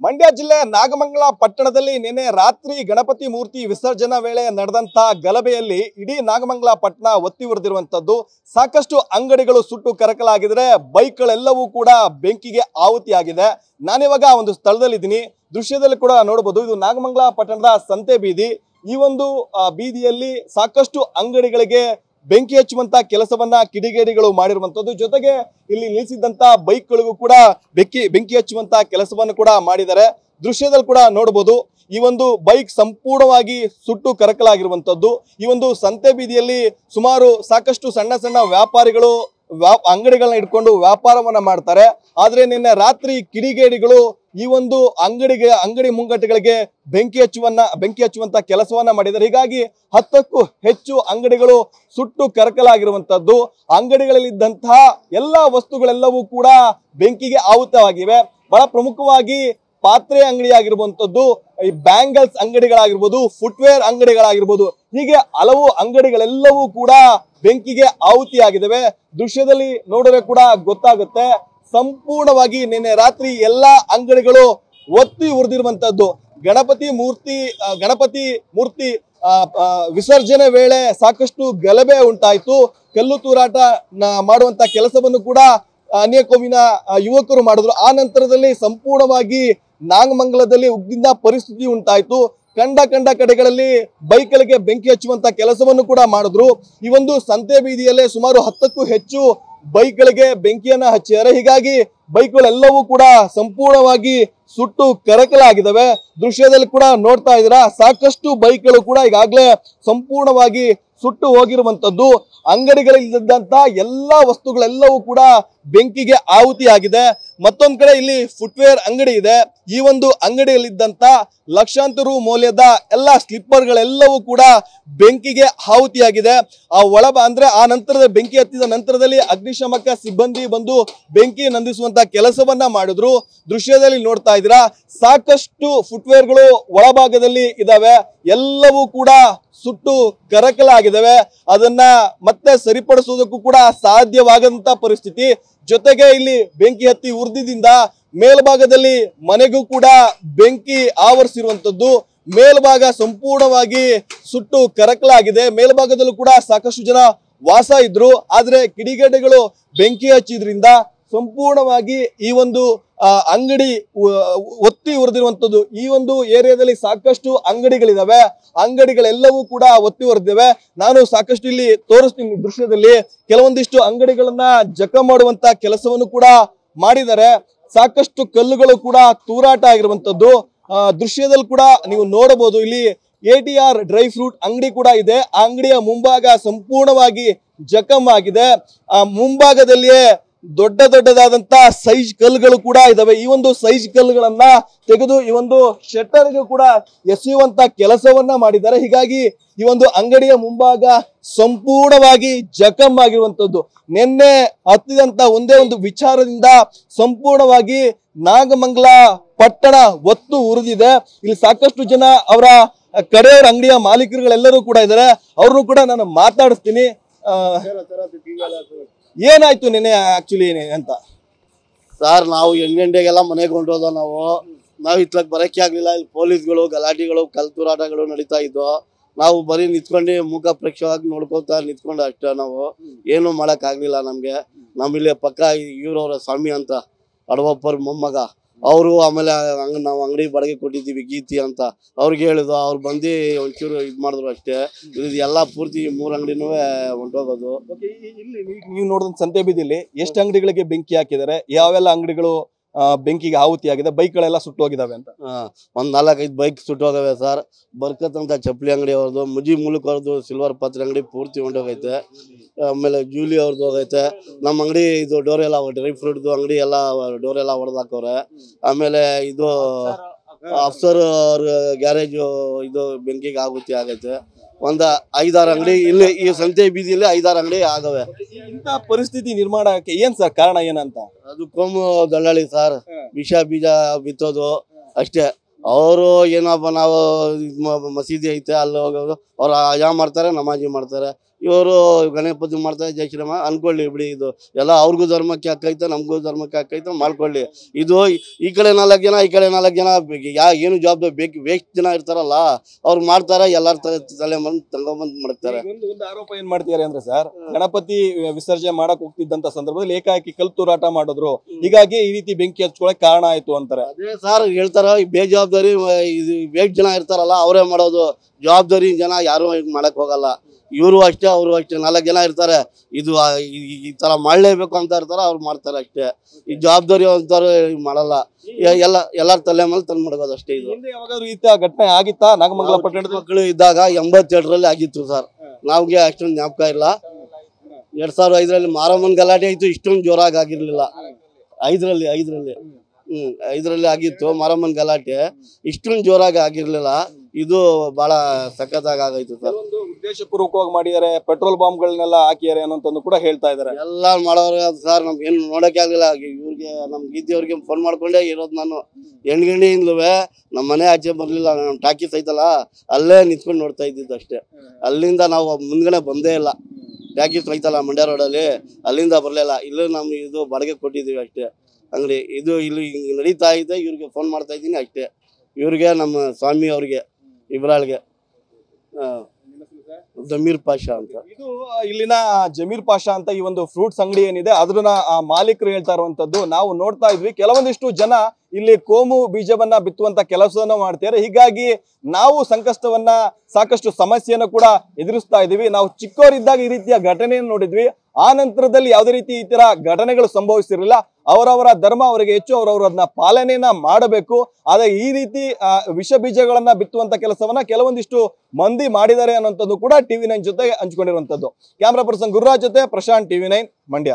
ಮಂಡ್ಯ ಜಿಲ್ಲೆ ನಾಗಮಂಗಲ ಪಟ್ಟಣದಲ್ಲಿ ನಿನ್ನೆ ರಾತ್ರಿ ಗಣಪತಿ ಮೂರ್ತಿ ವಿಸರ್ಜನಾ ವೇಳೆ ನಡೆದಂತಹ ಗಲಭೆಯಲ್ಲಿ ಇಡೀ ನಾಗಮಂಗಲ ಪಟ್ಟಣ ಒತ್ತಿ ಉರಿದಿರುವಂತದ್ದು. ಸಾಕಷ್ಟು ಅಂಗಡಿಗಳು ಸುಟ್ಟು ಕರಕಲಾಗಿದ್ರೆ ಬೈಕ್ಗಳೆಲ್ಲವೂ ಕೂಡ ಬೆಂಕಿಗೆ ಆಹುತಿಯಾಗಿದೆ. ನಾನಿವಾಗ ಒಂದು ಸ್ಥಳದಲ್ಲಿದ್ದೀನಿ. ದೃಶ್ಯದಲ್ಲಿ ಕೂಡ ನೋಡಬಹುದು, ಇದು ನಾಗಮಂಗಲ ಪಟ್ಟಣದ ಸಂತೆ ಬೀದಿ. ಈ ಒಂದು ಬೀದಿಯಲ್ಲಿ ಸಾಕಷ್ಟು ಅಂಗಡಿಗಳಿಗೆ ಬೆಂಕಿ ಹಚ್ಚುವಂತ ಕೆಲಸವನ್ನ ಕಿಡಿಗೇಡಿಗಳು ಮಾಡಿರುವಂತದ್ದು. ಜೊತೆಗೆ ಇಲ್ಲಿ ನಿಲ್ಲಿಸಿದಂತ ಬೈಕ್ಗಳಿಗೂ ಕೂಡ ಬೆಂಕಿ ಹಚ್ಚುವಂತ ಕೆಲಸವನ್ನು ಕೂಡ ಮಾಡಿದ್ದಾರೆ. ದೃಶ್ಯದಲ್ಲಿ ಕೂಡ ನೋಡಬಹುದು, ಈ ಒಂದು ಬೈಕ್ ಸಂಪೂರ್ಣವಾಗಿ ಸುಟ್ಟು ಕರಕಲಾಗಿರುವಂತದ್ದು. ಈ ಒಂದು ಸಂತೆ ಬೀದಿಯಲ್ಲಿ ಸುಮಾರು ಸಾಕಷ್ಟು ಸಣ್ಣ ಸಣ್ಣ ವ್ಯಾಪಾರಿಗಳು ಅಂಗಡಿಗಳನ್ನ ಇಟ್ಕೊಂಡು ವ್ಯಾಪಾರವನ್ನ ಮಾಡ್ತಾರೆ. ಆದ್ರೆ ನಿನ್ನೆ ರಾತ್ರಿ ಕಿಡಿಗೇಡಿಗಳು ಈ ಒಂದು ಅಂಗಡಿ ಮುಂಗಟ್ಟುಗಳಿಗೆ ಬೆಂಕಿ ಹಚ್ಚುವಂತ ಕೆಲಸವನ್ನ ಮಾಡಿದ್ದಾರೆ. ಹೀಗಾಗಿ 10ಕ್ಕೂ ಹೆಚ್ಚು ಅಂಗಡಿಗಳು ಸುಟ್ಟು ಕರಕಲಾಗಿರುವಂತದ್ದು. ಅಂಗಡಿಗಳಲ್ಲಿದ್ದಂತಹ ಎಲ್ಲಾ ವಸ್ತುಗಳೆಲ್ಲವೂ ಕೂಡ ಬೆಂಕಿಗೆ ಆಹುತವಾಗಿವೆ. ಬಹಳ ಪ್ರಮುಖವಾಗಿ ಪಾತ್ರೆ ಅಂಗಡಿ ಆಗಿರುವಂತದ್ದು, ಈ ಬ್ಯಾಂಗಲ್ಸ್ ಅಂಗಡಿಗಳಾಗಿರ್ಬೋದು, ಫುಟ್ವೇರ್ ಅಂಗಡಿಗಳಾಗಿರ್ಬೋದು, ಹೀಗೆ ಹಲವು ಅಂಗಡಿಗಳೆಲ್ಲವೂ ಕೂಡ ಬೆಂಕಿಗೆ ಆಹುತಿಯಾಗಿದ್ದಾವೆ. ದೃಶ್ಯದಲ್ಲಿ ನೋಡಿದ್ರೆ ಕೂಡ ಗೊತ್ತಾಗುತ್ತೆ, ಸಂಪೂರ್ಣವಾಗಿ ನಿನ್ನೆ ರಾತ್ರಿ ಎಲ್ಲಾ ಅಂಗಡಿಗಳು ಒತ್ತಿ ಉರಿದಿರುವಂತದ್ದು. ಗಣಪತಿ ಮೂರ್ತಿ ವಿಸರ್ಜನೆ ವೇಳೆ ಸಾಕಷ್ಟು ಗಲಭೆ ಉಂಟಾಯ್ತು. ಕಲ್ಲು ತೂರಾಟ ಮಾಡುವಂತ ಕೆಲಸವನ್ನು ಕೂಡ ಅನ್ಯಕೋಮಿನ ಯುವಕರು ಮಾಡಿದ್ರು. ಆ ನಂತರದಲ್ಲಿ ಸಂಪೂರ್ಣವಾಗಿ ನಾಗಮಂಗಲದಲ್ಲಿ ಉಗ್ಗಿನ ಪರಿಸ್ಥಿತಿ ಉಂಟಾಯ್ತು. ಕಂಡ ಕಡೆಗಳಲ್ಲಿ ಬೈಕ್ಗಳಿಗೆ ಬೆಂಕಿ ಹಚ್ಚುವಂತ ಕೆಲಸವನ್ನು ಕೂಡ ಮಾಡಿದ್ರು. ಈ ಒಂದು ಸಂತೆ ಬೀದಿಯಲ್ಲೇ ಸುಮಾರು 10ಕ್ಕೂ ಹೆಚ್ಚು ಬೈಕ್ಗಳಿಗೆ ಬೆಂಕಿಯನ್ನ ಹಚ್ಚಿದ್ದಾರೆ. ಹೀಗಾಗಿ ಬೈಕ್ಗಳೆಲ್ಲವೂ ಕೂಡ ಸಂಪೂರ್ಣವಾಗಿ ಸುಟ್ಟು ಕರಕಲಾಗಿದ್ದಾವೆ. ದೃಶ್ಯದಲ್ಲಿ ಕೂಡ ನೋಡ್ತಾ ಇದ್ದೀರಾ, ಸಾಕಷ್ಟು ಬೈಕ್ಗಳು ಕೂಡ ಈಗಾಗಲೇ ಸಂಪೂರ್ಣವಾಗಿ ಸುಟ್ಟು ಹೋಗಿರುವಂತದ್ದು. ಅಂಗಡಿಗಳಲ್ಲಿದ್ದಂತ ಎಲ್ಲಾ ವಸ್ತುಗಳೆಲ್ಲವೂ ಕೂಡ ಬೆಂಕಿಗೆ ಆಹುತಿಯಾಗಿದೆ. ಮತ್ತೊಂದ್ ಕಡೆ ಇಲ್ಲಿ ಫುಟ್ವೇರ್ ಅಂಗಡಿ ಇದೆ. ಈ ಒಂದು ಅಂಗಡಿಯಲ್ಲಿದ್ದಂತ ಲಕ್ಷಾಂತರ ರು ಮೌಲ್ಯದ ಎಲ್ಲಾ ಸ್ಲಿಪ್ಪರ್ಗಳೆಲ್ಲವೂ ಕೂಡ ಬೆಂಕಿಗೆ ಆಹುತಿಯಾಗಿದೆ. ಆ ನಂತರದ ಬೆಂಕಿ ಹತ್ತಿದ ನಂತರದಲ್ಲಿ ಅಗ್ನಿಶಾಮಕ ಸಿಬ್ಬಂದಿ ಬಂದು ಬೆಂಕಿ ನಂದಿಸುವಂತ ಕೆಲಸವನ್ನ ಮಾಡಿದ್ರು. ದೃಶ್ಯದಲ್ಲಿ ನೋಡ್ತಾ ಇದ್ದೀರಾ, ಸಾಕಷ್ಟು ಫುಟ್ವೇರ್ಗಳು ಒಳಭಾಗದಲ್ಲಿ ಇದಾವೆ, ಎಲ್ಲವೂ ಕೂಡ ಸುಟ್ಟು ಕರಕಲಾಗಿದ್ದಾವೆ. ಅದನ್ನ ಮತ್ತೆ ಸರಿಪಡಿಸುವುದಕ್ಕೂ ಕೂಡ ಸಾಧ್ಯವಾಗದಂತ ಪರಿಸ್ಥಿತಿ. ಜೊತೆಗೆ ಇಲ್ಲಿ ಬೆಂಕಿ ಹತ್ತಿ ಉರಿದಿದ್ದರಿಂದ ಮೇಲ್ಭಾಗದಲ್ಲಿ ಮನೆಗೂ ಕೂಡ ಬೆಂಕಿ ಆವರಿಸಿರುವಂತದ್ದು. ಮೇಲ್ಭಾಗ ಸಂಪೂರ್ಣವಾಗಿ ಸುಟ್ಟು ಕರಕಲಾಗಿದೆ. ಮೇಲ್ಭಾಗದಲ್ಲೂ ಕೂಡ ಸಾಕಷ್ಟು ಜನ ವಾಸ ಇದ್ರು. ಆದ್ರೆ ಕಿಡಿಗೇಡಿಗಳು ಬೆಂಕಿ ಹಚ್ಚಿದ್ರಿಂದ ಸಂಪೂರ್ಣವಾಗಿ ಈ ಒಂದು ಅಂಗಡಿ ಒತ್ತಿ ಉರಿದಿರುವಂತದ್ದು. ಈ ಒಂದು ಏರಿಯಾದಲ್ಲಿ ಸಾಕಷ್ಟು ಅಂಗಡಿಗಳಿದಾವೆ, ಅಂಗಡಿಗಳೆಲ್ಲವೂ ಕೂಡ ಒತ್ತಿ ಉರಿದಿವೆ. ನಾನು ಸಾಕಷ್ಟು ಇಲ್ಲಿ ತೋರಿಸ್ತೀನಿ. ದೃಶ್ಯದಲ್ಲಿ ಕೆಲವೊಂದಿಷ್ಟು ಅಂಗಡಿಗಳನ್ನ ಜಖಂ ಮಾಡುವಂತ ಕೆಲಸವನ್ನು ಕೂಡ ಮಾಡಿದ್ದಾರೆ. ಸಾಕಷ್ಟು ಕಲ್ಲುಗಳು ಕೂಡ ತೂರಾಟ ಆಗಿರುವಂತದ್ದು. ದೃಶ್ಯದಲ್ಲಿ ಕೂಡ ನೀವು ನೋಡಬಹುದು, ಇಲ್ಲಿ ATR ಡ್ರೈ ಫ್ರೂಟ್ ಅಂಗಡಿ ಕೂಡ ಇದೆ. ಆ ಅಂಗಡಿಯ ಮುಂಭಾಗ ಸಂಪೂರ್ಣವಾಗಿ ಜಖಂ ಆಗಿದೆ. ಆ ಮುಂಭಾಗದಲ್ಲಿಯೇ ದೊಡ್ಡದಾದಂತ ಸೈಜ್ ಕಲ್ಲುಗಳು ಕೂಡ ಇದಾವೆ. ಈ ಒಂದು ಸೈಜ್ ಕಲ್ಲುಗಳನ್ನ ತೆಗೆದು ಈ ಒಂದು ಶೆಟ್ಟರ್ಗೂ ಕೂಡ ಎಸೆಯುವಂತ ಕೆಲಸವನ್ನ ಮಾಡಿದ್ದಾರೆ. ಹೀಗಾಗಿ ಈ ಒಂದು ಅಂಗಡಿಯ ಮುಂಭಾಗ ಸಂಪೂರ್ಣವಾಗಿ ಜಖಂ ಆಗಿರುವಂತದ್ದು. ನಿನ್ನೆ ಹತ್ತಿದಂತ ಒಂದೇ ಒಂದು ವಿಚಾರದಿಂದ ಸಂಪೂರ್ಣವಾಗಿ ನಾಗಮಂಗಲ ಪಟ್ಟಣ ಒತ್ತು ಉರಿದಿದೆ. ಇಲ್ಲಿ ಸಾಕಷ್ಟು ಜನ ಅವರ ಕಡೆಯವರ ಅಂಗಡಿಯ ಮಾಲೀಕರುಗಳೆಲ್ಲರೂ ಕೂಡ ಇದ್ದಾರೆ. ಅವ್ರನ್ನು ಕೂಡ ನಾನು ಮಾತಾಡಿಸ್ತೀನಿ. ಏನಾಯ್ತು ನಿನ್ನೆ ಆಕ್ಚುಲಿ ಅಂತ? ಸರ್, ನಾವು 8 ಗಂಟೆಗೆಲ್ಲ ಮನೆಗೆ ಹೊಂಟೋದ. ನಾವು ಇತ್ಲಕ್ ಬರಕ್ಕೆ ಆಗ್ಲಿಲ್ಲ. ಇಲ್ಲಿ ಪೊಲೀಸ್ಗಳು ಗಲಾಟೆಗಳು ಕಲ್ತುರಾಟಗಳು ನಡೀತಾ ಇದ್ವು. ನಾವು ಬರೀ ನಿಂತ್ಕೊಂಡು ಮುಖ ಪ್ರೇಕ್ಷವಾಗಿ ನೋಡ್ಕೊತಾ ನಿಂತ್ಕೊಂಡು ಅಷ್ಟೇ. ನಾವು ಏನು ಮಾಡಕ್ ಆಗ್ಲಿಲ್ಲ. ನಮ್ಮಿಲ್ಲಿ ಪಕ್ಕ ಇವ್ರವ್ರ ಸ್ವಾಮಿ ಅಂತ ಅಡವಪ್ಪರ್ ಮೊಮ್ಮಗ ಅವರು, ಆಮೇಲೆ ನಾವು ಅಂಗಡಿ ಬಾಡಿಗೆ ಕೊಟ್ಟಿದ್ದೀವಿ ಗೀತಿ ಅಂತ, ಅವ್ರಿಗೆ ಹೇಳಿದ್ವು. ಅವ್ರು ಬಂದು ಒಂಚೂರು ಇದು ಮಾಡಿದ್ರು ಅಷ್ಟೇ. ಇದು ಎಲ್ಲ ಪೂರ್ತಿ 3 ಅಂಗಡಿನೂ ಹೊಂಟೋಗೋದು. ಇಲ್ಲಿ ನೀವು ನೋಡಿದ ಸಂತೆ ಬೀದಿಯಲ್ಲಿ ಎಷ್ಟು ಅಂಗಡಿಗಳಿಗೆ ಬೆಂಕಿ ಹಾಕಿದ್ದಾರೆ, ಯಾವೆಲ್ಲ ಅಂಗಡಿಗಳು ಬೆಂಕಿಗೆ ಆಹುತಿಯಾಗಿದೆ, ಬೈಕ್ಗಳೆಲ್ಲ ಸುಟ್ಟು ಹೋಗಿದಾವೆ ಅಂತ? ಒಂದ್ 4-5 ಬೈಕ್ ಸುಟ್ಟೋಗವೆ ಸರ್. ಬರ್ಕತ್ ಅಂತ ಚಪ್ಪಲಿ ಅಂಗಡಿ ಅವ್ರದ್ದು, ಮುಜಿ ಮೂಲಕ ಅವ್ರದ್ದು ಸಿಲ್ವರ್ ಪಾತ್ರೆ ಅಂಗಡಿ ಪೂರ್ತಿ ಹೊಂಟೋಗೈತೆ. ಆಮೇಲೆ ಜೂಲಿ ಅವ್ರದ್ದು ಹೋಗೈತೆ. ನಮ್ಮ ಅಂಗಡಿ ಇದು ಡೋರ್ ಎಲ್ಲ ಡ್ರೈ ಫ್ರೂಟ್ದು ಅಂಗಡಿ ಎಲ್ಲ ಡೋರ್ ಎಲ್ಲ ಹೊಡೆದಾಕವ್ರೆ. ಆಮೇಲೆ ಇದು ಅಫ್ಸರ್ ಅವ್ರ ಗ್ಯಾರೇಜು ಇದು ಬೆಂಕಿಗೆ ಆಹುತಿ ಆಗೈತೆ. ಒಂದ್ 5-6 ಅಂಗಡಿ ಇಲ್ಲಿ ಈ ಸಂತೆ ಬೀದಿಯಲ್ಲಿ 5-6 ಅಂಗಡಿ ಆಗವೆ. ಇಂತ ಪರಿಸ್ಥಿತಿ ನಿರ್ಮಾಣಕ್ಕೆ ಏನ್ ಸರ್ ಕಾರಣ ಏನಂತ? ಅದು ಕೋಮು ದಳ್ಳಾಳಿ ಸರ್, ವಿಷ ಬೀಜ ಬಿತ್ತೋದು ಅಷ್ಟೇ. ಅವರು ಏನಪ್ಪ, ನಾವು ಮಸೀದಿ ಐತೆ ಅಲ್ಲಿ ಹೋಗೋದು, ಅವ್ರು ಅಜಾ ಮಾಡ್ತಾರೆ, ನಮಾಜಿ ಮಾಡ್ತಾರೆ. ಇವರು ಗಣಪತಿ ಮಾಡ್ತಾರೆ ಜೈ ಶ್ರೀರಾಮ ಅನ್ಕೊಳ್ಳಿ ಬಿಡಿ. ಇದು ಎಲ್ಲ ಅವ್ರಿಗೂ ಧರ್ಮಕ್ಕೆ ಹಾಕೈತೆ, ನಮಗೂ ಧರ್ಮಕ್ಕೆ ಹಾಕೈತೆ, ಮಾಡ್ಕೊಳ್ಳಿ. ಇದು ಈ ಕಡೆ 4 ಜನ, ಈ ಕಡೆ 4 ಜನ ಏನು ಜವಾಬ್ದಾರಿ ಬೇಕು ವೇಸ್ಟ್ ಜನ ಇರ್ತಾರಲ್ಲ ಅವ್ರು ಮಾಡ್ತಾರೆ. ಎಲ್ಲಾರ ತಲೆ ತಗೊಂಬಂದ್ ಮಾಡ್ತಾರೆ. ಒಂದು ಆರೋಪ ಏನ್ ಮಾಡ್ತಿದ್ದಾರೆ ಅಂದ್ರೆ ಸರ್, ಗಣಪತಿ ವಿಸರ್ಜನೆ ಮಾಡಕ್ ಹೋಗ್ತಿದ್ದಂತ ಸಂದರ್ಭದಲ್ಲಿ ಏಕಾಏಕಿ ಕಲ್ಲು ತೂರಾಟ ಮಾಡಿದ್ರು, ಹೀಗಾಗಿ ಈ ರೀತಿ ಬೆಂಕಿ ಹಚ್ಕೊಳಕ್ ಕಾರಣ ಆಯ್ತು ಅಂತಾರೆ. ಅದೇ ಸರ್ ಹೇಳ್ತಾರ, ಬೇಜವಾಬ್ದಾರಿ ಇದು ವೇಸ್ಟ್ ಜನ ಇರ್ತಾರಲ್ಲ ಅವರೇ ಮಾಡೋದು. ಜವಾಬ್ದಾರಿ ಜನ ಯಾರು ಮಾಡಕ್ ಹೋಗಲ್ಲ. ಇವರು ಅಷ್ಟೇ, ಅವರು ಅಷ್ಟೇ, 4 ಜನ ಇರ್ತಾರೆ. ಇದು ಈ ತರ ಮಾಡ್ಲೇಬೇಕು ಅಂತ ಇರ್ತಾರ, ಅವ್ರು ಮಾಡ್ತಾರೆ ಅಷ್ಟೇ. ಈ ಜವಾಬ್ದಾರಿ ಅಂತಾರೆ ಮಾಡಲ್ಲ. ಎಲ್ಲಾರ ತಲೆ ಮೇಲೆ ತಂದು ಮಡಗೋದು ಅಷ್ಟೇ. ಇದು ಯಾವಾಗಾದ್ರೂ ಈ ಘಟನೆ ಆಗಿತ್ತಾ ನಾಗಮಂಗಲ ಪಟ್ಟಣದ? ಮಕ್ಕಳು ಇದ್ದಾಗ 87ರಲ್ಲಿ ಆಗಿತ್ತು ಸರ್. ನಮ್ಗೆ ಅಷ್ಟೊಂದು ಜ್ಞಾಪಕ ಇಲ್ಲ. 2005ರಲ್ಲಿ ಮಾರಮ್ಮನ ಗಲಾಟೆ ಆಯ್ತು, ಇಷ್ಟೊಂದು ಜೋರಾಗಿ ಆಗಿರ್ಲಿಲ್ಲ. 5ರಲ್ಲಿ ಆಗಿತ್ತು ಮಾರಮ್ಮನ ಗಲಾಟೆ, ಇಷ್ಟೊಂದು ಜೋರಾಗಿ ಆಗಿರ್ಲಿಲ್ಲ. ಇದು ಬಹಳ ಸಖತ್ತಾಗಿ ಆಗೈತು ಸರ್. ಒಂದು ಉದ್ದೇಶಪೂರ್ವಕವಾಗಿ ಮಾಡಿದ್ದಾರೆ, ಪೆಟ್ರೋಲ್ ಬಾಂಬ್ಗಳನ್ನೆಲ್ಲ ಹಾಕಿದ್ದಾರೆ ಅನ್ನೋಂಥದ್ದು ಕೂಡ ಹೇಳ್ತಾ ಇದ್ದಾರೆ. ಎಲ್ಲ ಮಾಡೋರು ಸರ್, ನಮ್ಗೆ ಏನು ನೋಡೋಕೆ ಆಗಲಿಲ್ಲ. ಇವ್ರಿಗೆ ನಮ್ಮ ಗೀತೆಯವ್ರಿಗೆ ಫೋನ್ ಮಾಡ್ಕೊಂಡೇ ಇರೋದು ನಾನು. ಹೆಣ್ಗಂಡಿಯಿಂದಲೂ ನಮ್ಮ ಮನೆ ಆಚೆ ಬರಲಿಲ್ಲ. ನಮ್ಮ ಟಾಕೀಸ್ ಐತಲ್ಲ ಅಲ್ಲೇ ನಿಂತ್ಕೊಂಡು ನೋಡ್ತಾ ಇದ್ದಿದ್ದು ಅಷ್ಟೇ. ಅಲ್ಲಿಂದ ನಾವು ಮುಂದ್ಗಡೆ ಬಂದೇ ಇಲ್ಲ. ಟಾಕೀಸ್ ಐತಲ್ಲ ಮಂಡ್ಯ ರೋಡಲ್ಲಿ, ಅಲ್ಲಿಂದ ಬರಲಿಲ್ಲ. ಇಲ್ಲೂ ನಮ್ಗೆ ಇದು ಬಾಡಿಗೆ ಕೊಟ್ಟಿದ್ದೀವಿ ಅಷ್ಟೇ ಅಂಗಡಿ. ಇದು ಇಲ್ಲಿ ನಡೀತಾ ಇದೆ, ಇವ್ರಿಗೆ ಫೋನ್ ಮಾಡ್ತಾ ಇದ್ದೀನಿ ಅಷ್ಟೇ. ಇವ್ರಿಗೆ ನಮ್ಮ ಸ್ವಾಮಿ ಅವ್ರಿಗೆ ಇಬ್ರಾಳ್ಗೆ ಜಮೀರ್ ಪಾಷಾ ಅಂತ. ಇದು ಇಲ್ಲಿನ ಜಮೀರ್ ಪಾಷಾ ಅಂತ ಈ ಒಂದು ಫ್ರೂಟ್ಸ್ ಅಂಗಡಿ ಏನಿದೆ ಅದನ್ನ ಮಾಲೀಕರು ಹೇಳ್ತಾ ಇರುವಂತದ್ದು ನಾವು ನೋಡ್ತಾ ಇದ್ವಿ. ಕೆಲವೊಂದಿಷ್ಟು ಜನ ಇಲ್ಲಿ ಕೋಮು ಬೀಜವನ್ನ ಬಿತ್ತುವಂತ ಕೆಲಸವನ್ನ ಮಾಡ್ತಾರೆ. ಹೀಗಾಗಿ ನಾವು ಸಂಕಷ್ಟವನ್ನ, ಸಾಕಷ್ಟು ಸಮಸ್ಯೆಯನ್ನು ಕೂಡ ಎದುರಿಸ್ತಾ ಇದೀವಿ. ನಾವು ಚಿಕ್ಕವರಿದ್ದಾಗ ಈ ರೀತಿಯ ಘಟನೆಯನ್ನು ನೋಡಿದ್ವಿ. ಆ ನಂತರದಲ್ಲಿ ಯಾವುದೇ ರೀತಿ ಈ ತರ ಘಟನೆಗಳು ಸಂಭವಿಸಿರಲಿಲ್ಲ. ಅವರವರ ಧರ್ಮ ಅವರಿಗೆ ಹೆಚ್ಚು, ಅವರವರನ್ನ ಪಾಲನೆಯನ್ನ ಮಾಡಬೇಕು. ಆದ್ರೆ ಈ ರೀತಿ ವಿಷ ಬೀಜಗಳನ್ನ ಬಿತ್ತುವಂತ ಕೆಲಸವನ್ನ ಕೆಲವೊಂದಿಷ್ಟು ಮಂದಿ ಮಾಡಿದ್ದಾರೆ ಅನ್ನೋಂಥದ್ದು ಕೂಡ TV9 ಜೊತೆ ಹಂಚಿಕೊಂಡಿರುವಂತದ್ದು. ಕ್ಯಾಮ್ರಾ ಪರ್ಸನ್ ಗುರುರಾಜ್ ಜೊತೆ ಪ್ರಶಾಂತ್, TV9 ಮಂಡ್ಯ.